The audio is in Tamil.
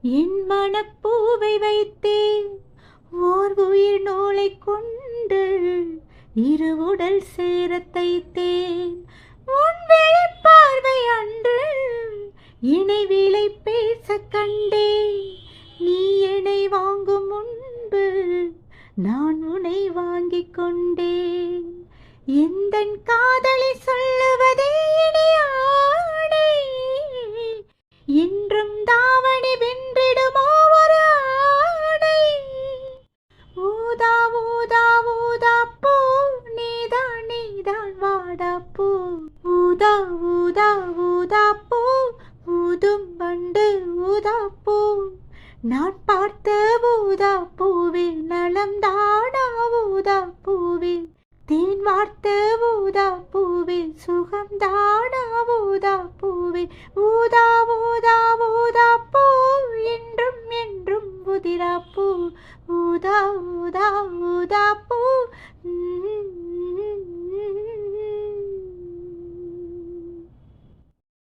என் மனப்பூவை வைத்தேன் ஓர் உயிர் நூலை கொண்டு இரு உடல் சேரத் தைத்தேன். உன் வெளிப்பார்வை அன்று இணை விலை பேச கண்டேன். நீ என்னை வாங்கும் முன்பு நான் உன்னை வாங்கிக் கொண்டேன். எந்தன் காதலை சொல்லுவதே இனியாடை, என்றும் தாவணி வென்றிடுமோ ஒரு ஆடை. ஊதா ஊதா ஊதா பூ நீதான் நீதான் வாடா பூ. ஊதா ஊதா ஊதா பூ ஊதும் பண்டு ஊதா பூ. நான் பார்த்த ஊதா பூவில் நலம் தானா ஊதா பூவில். தேன் வார்த்த ஊதா பூவில் சுகம் தானா ஊதா பூவில். ஊதா ஊதா ஊதா பூ என்றும் என்றும் உதிரா பூ. ஊதா ஊதா ஊதா பூ.